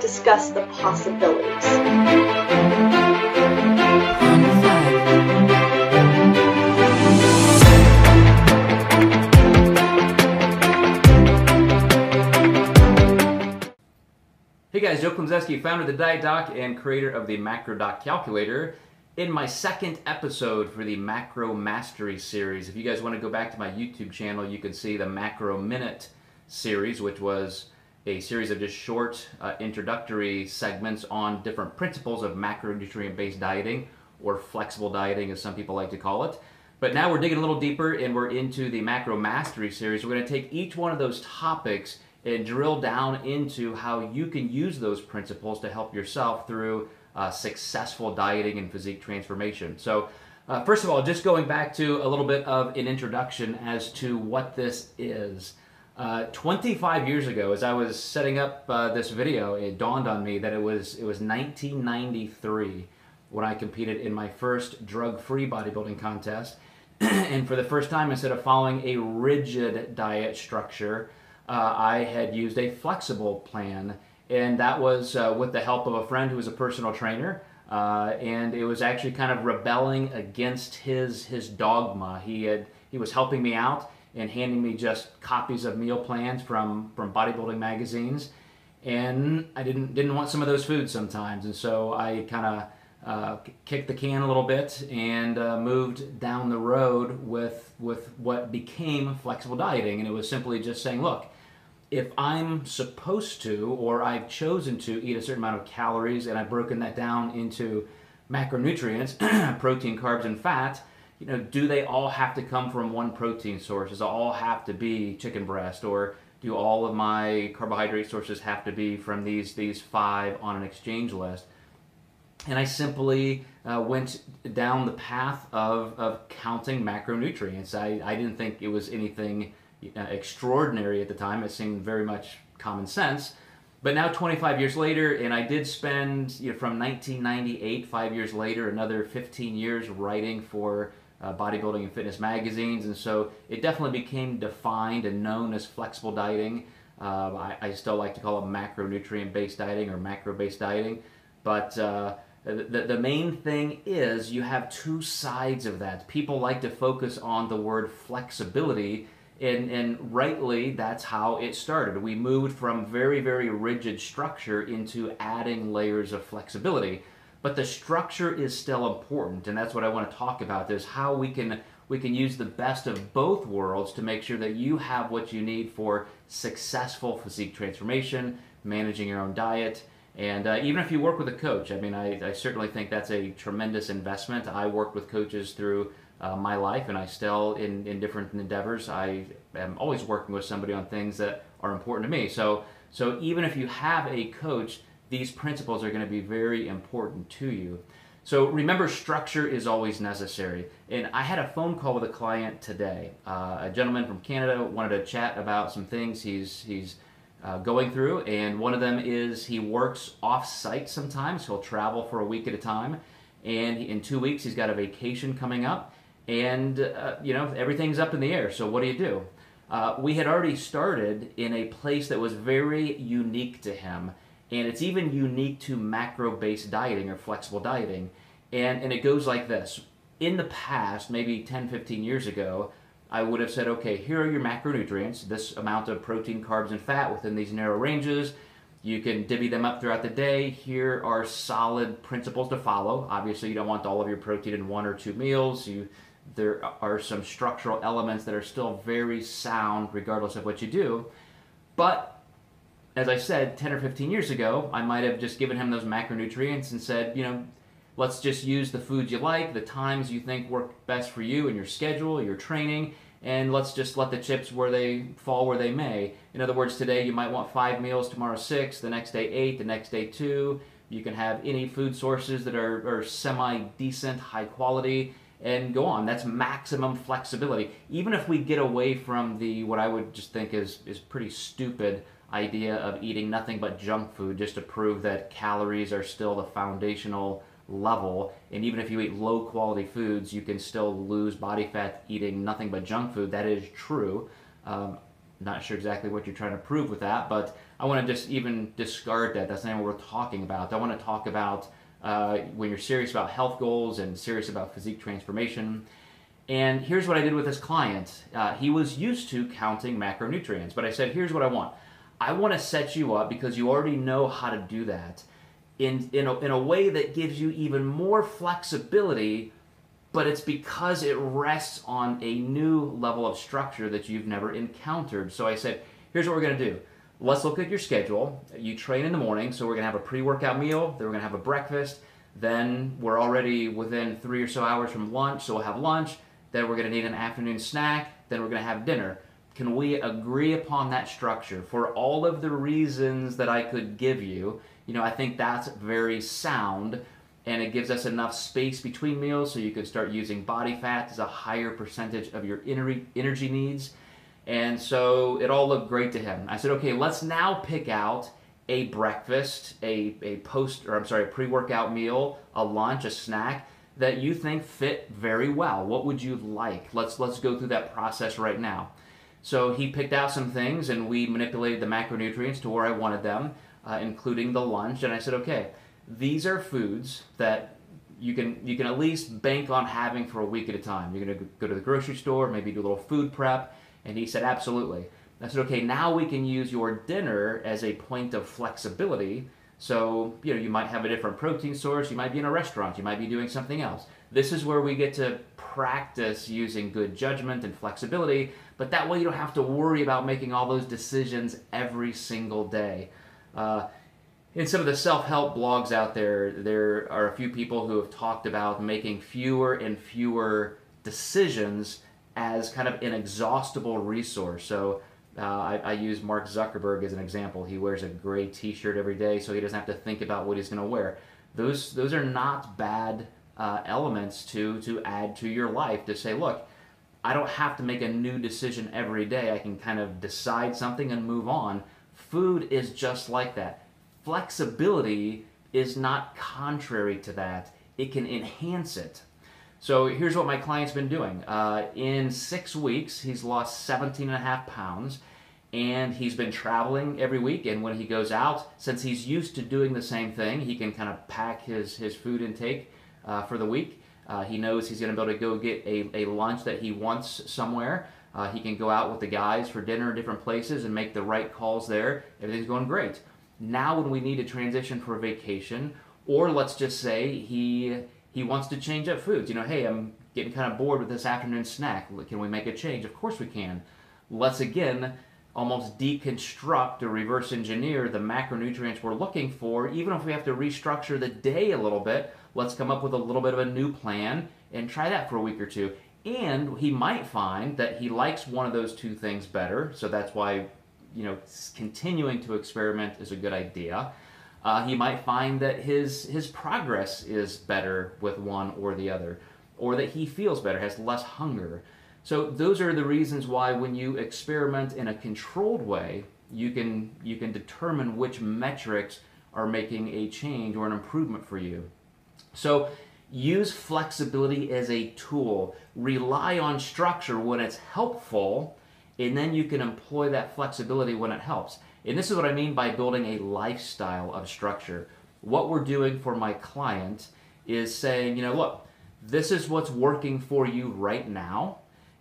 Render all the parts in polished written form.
discuss the possibilities. Hey guys, Joe Klemczewski, founder of the Diet Doc and creator of the Macro Doc Calculator. In my second episode for the Macro Mastery series, if you guys want to go back to my YouTube channel, you can see the Macro Minute series, which was a series of just short introductory segments on different principles of macronutrient-based dieting, or flexible dieting as some people like to call it. But now we're digging a little deeper and we're into the Macro Mastery series. We're going to take each one of those topics and drill down into how you can use those principles to help yourself through successful dieting and physique transformation. So first of all, just going back to a little bit of an introduction as to what this is. 25 years ago, as I was setting up this video, it dawned on me that it was 1993 when I competed in my first drug-free bodybuilding contest. And for the first time, instead of following a rigid diet structure, I had used a flexible plan, and that was with the help of a friend who was a personal trainer, and it was actually kind of rebelling against his dogma. He was helping me out and handing me just copies of meal plans from bodybuilding magazines, and I didn't want some of those foods sometimes, and so I kind of kicked the can a little bit and moved down the road with what became flexible dieting. And it was simply just saying, look, if I'm supposed to, or I've chosen to eat a certain amount of calories, and I've broken that down into macronutrients, protein, carbs, and fat, do they all have to come from one protein source? Does it all have to be chicken breast? Or do all of my carbohydrate sources have to be from these 5 on an exchange list? And I simply went down the path of counting macronutrients. I didn't think it was anything extraordinary at the time. It seemed very much common sense. But now 25 years later, and I did spend from 1998, 5 years later, another 15 years writing for bodybuilding and fitness magazines, and so it definitely became defined and known as flexible dieting. I still like to call it macronutrient-based dieting or macro-based dieting, but the main thing is you have two sides of that. People like to focus on the word flexibility, and rightly, that's how it started. We moved from very, very rigid structure into adding layers of flexibility. But the structure is still important, and that's what I want to talk about, is how we can use the best of both worlds to make sure that you have what you need for successful physique transformation, managing your own diet, and even if you work with a coach. I mean, I certainly think that's a tremendous investment. I worked with coaches through my life, and I still, in different endeavors, I am always working with somebody on things that are important to me. So even if you have a coach, these principles are going to be very important to you. So remember, structure is always necessary. And I had a phone call with a client today. A gentleman from Canada wanted to chat about some things he's going through, and one of them is he works off-site sometimes. He'll travel for a week at a time, and in 2 weeks he's got a vacation coming up, and everything's up in the air. So what do? We had already started in a place that was very unique to him, and it's even unique to macro-based dieting or flexible dieting, and it goes like this. In the past, maybe 10, 15 years ago, I would have said, okay, here are your macronutrients, this amount of protein, carbs, and fat within these narrow ranges. You can divvy them up throughout the day. Here are solid principles to follow. Obviously, you don't want all of your protein in 1 or 2 meals. There are some structural elements that are still very sound regardless of what you do. But as I said, 10 or 15 years ago, I might have just given him those macronutrients and said, let's just use the foods you like, the times you think work best for you and your schedule, your training, and let's just let the chips where they fall where they may. In other words, today you might want 5 meals, tomorrow 6, the next day 8, the next day 2. You can have any food sources that are semi-decent, high quality, and go on. That's maximum flexibility. Even if we get away from what I would just think is pretty stupid idea of eating nothing but junk food just to prove that calories are still the foundational level, and even if you eat low quality foods, you can still lose body fat eating nothing but junk food. That is true. Not sure exactly what you're trying to prove with that, but I want to just even discard that. That's not what we're talking about. I want to talk about when you're serious about health goals and serious about physique transformation. And here's what I did with this client. He was used to counting macronutrients, but I said, here's what I want. I want to set you up, because you already know how to do that, in a way that gives you even more flexibility, but it's because it rests on a new level of structure that you've never encountered. So I said, here's what we're going to do. Let's look at your schedule. You train in the morning, so we're going to have a pre-workout meal, then we're going to have a breakfast, then we're already within 3 or so hours from lunch, so we'll have lunch, then we're going to need an afternoon snack, then we're going to have dinner. Can we agree upon that structure? For all of the reasons that I could give you, I think that's very sound, and it gives us enough space between meals so you can start using body fat as a higher percentage of your energy needs. And so it all looked great to him. I said, okay, let's now pick out a breakfast, a pre-workout meal, a lunch, a snack that you think fit very well. What would you like? Let's go through that process right now. So he picked out some things, and we manipulated the macronutrients to where I wanted them, including the lunch. And I said, okay, these are foods that you can at least bank on having for a week at a time. You're going to go to the grocery store, maybe do a little food prep. And he said, absolutely. I said, okay, now we can use your dinner as a point of flexibility. So, you might have a different protein source. You might be in a restaurant. You might be doing something else. This is where we get to practice using good judgment and flexibility, but that way you don't have to worry about making all those decisions every single day. In some of the self-help blogs out there are a few people who have talked about making fewer and fewer decisions as kind of an inexhaustible resource. So I use Mark Zuckerberg as an example. He wears a gray t-shirt every day so he doesn't have to think about what he's going to wear. Those are not bad elements to add to your life, to say, look, I don't have to make a new decision every day. I can kind of decide something and move on. Food is just like that. Flexibility is not contrary to that. It can enhance it. So here's what my client's been doing. In 6 weeks, he's lost 17.5 pounds, and he's been traveling every week. And when he goes out, since he's used to doing the same thing, he can kind of pack his food intake for the week. He knows he's going to be able to go get a lunch that he wants somewhere. He can go out with the guys for dinner in different places and make the right calls there. Everything's going great. Now when we need to transition for a vacation, or let's just say he wants to change up foods. Hey, I'm getting kind of bored with this afternoon snack. Can we make a change? Of course we can. Let's again almost deconstruct or reverse engineer the macronutrients we're looking for. Even if we have to restructure the day a little bit, let's come up with a little bit of a new plan and try that for a week or two. And he might find that he likes one of those two things better, so that's why continuing to experiment is a good idea. He might find that his progress is better with one or the other, or that he feels better, has less hunger. So those are the reasons why when you experiment in a controlled way, you can determine which metrics are making a change or an improvement for you. So use flexibility as a tool. Rely on structure when it's helpful, and then you can employ that flexibility when it helps. And this is what I mean by building a lifestyle of structure. What we're doing for my client is saying, look, this is what's working for you right now,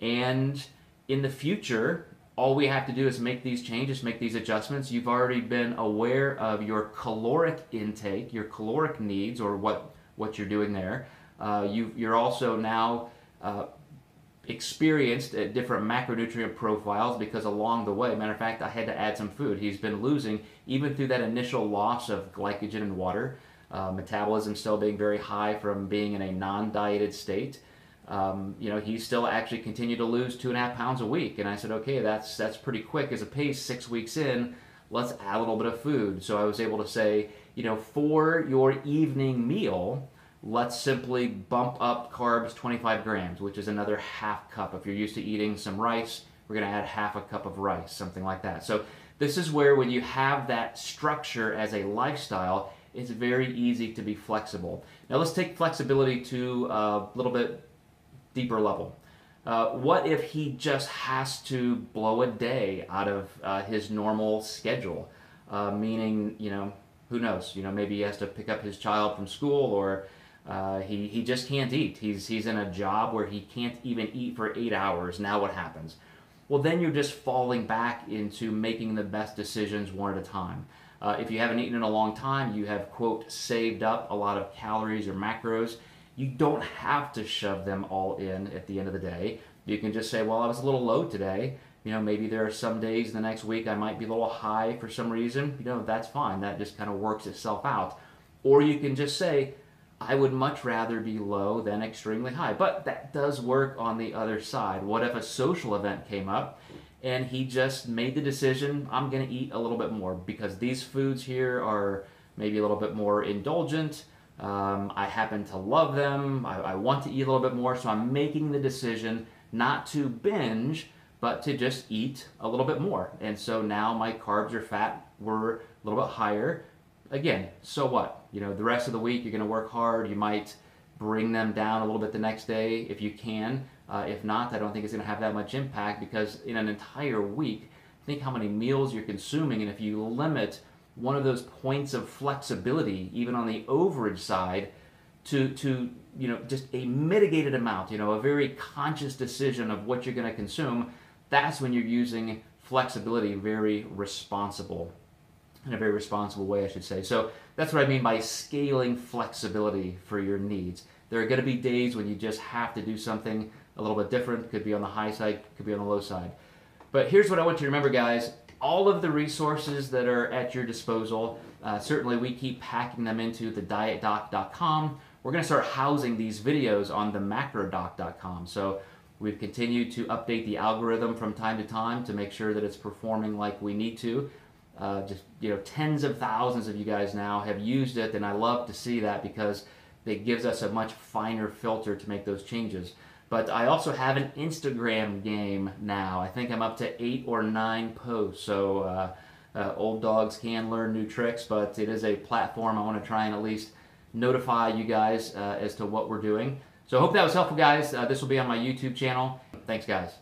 and in the future, all we have to do is make these changes, make these adjustments. You've already been aware of your caloric intake, your caloric needs, or what you're doing there. You're also now experienced at different macronutrient profiles, because along the way, matter of fact, I had to add some food. He's been losing, even through that initial loss of glycogen and water, metabolism still being very high from being in a non-dieted state. He still actually continued to lose 2.5 pounds a week. And I said, okay, that's pretty quick as a pace 6 weeks in. Let's add a little bit of food. So I was able to say, for your evening meal, let's simply bump up carbs 25 grams, which is another half cup. If you're used to eating some rice, we're going to add half a cup of rice, something like that. So this is where, when you have that structure as a lifestyle, it's very easy to be flexible. Now let's take flexibility to a little bit deeper level. What if he just has to blow a day out of his normal schedule? Meaning, who knows? Maybe he has to pick up his child from school, or he just can't eat. He's in a job where he can't even eat for 8 hours. Now what happens? Well, then you're just falling back into making the best decisions one at a time. If you haven't eaten in a long time, you have, quote, saved up a lot of calories or macros. You don't have to shove them all in at the end of the day. You can just say, well, I was a little low today. Maybe there are some days the next week I might be a little high for some reason. That's fine. That just kind of works itself out. Or you can just say, I would much rather be low than extremely high. But that does work on the other side. What if a social event came up and he just made the decision, I'm going to eat a little bit more because these foods here are maybe a little bit more indulgent. I happen to love them. I want to eat a little bit more, so I'm making the decision not to binge, but to just eat a little bit more. And so now my carbs or fat were a little bit higher. Again, so what? The rest of the week you're going to work hard. You might bring them down a little bit the next day if you can. If not, I don't think it's going to have that much impact, because in an entire week, think how many meals you're consuming, and if you limit one of those points of flexibility, even on the overage side, to just a mitigated amount, a very conscious decision of what you're going to consume, that's when you're using flexibility in a very responsible way, I should say. So that's what I mean by scaling flexibility for your needs. There are going to be days when you just have to do something a little bit different. Could be on the high side, could be on the low side. But here's what I want you to remember, guys. All of the resources that are at your disposal, certainly we keep packing them into the dietdoc.com. We're going to start housing these videos on the macrodoc.com. So we've continued to update the algorithm from time to time to make sure that it's performing like we need to. Tens of thousands of you guys now have used it, and I love to see that because it gives us a much finer filter to make those changes. But I also have an Instagram game now. I think I'm up to 8 or 9 posts. So old dogs can learn new tricks, but it is a platform I want to try and at least notify you guys as to what we're doing. So I hope that was helpful, guys. This will be on my YouTube channel. Thanks, guys.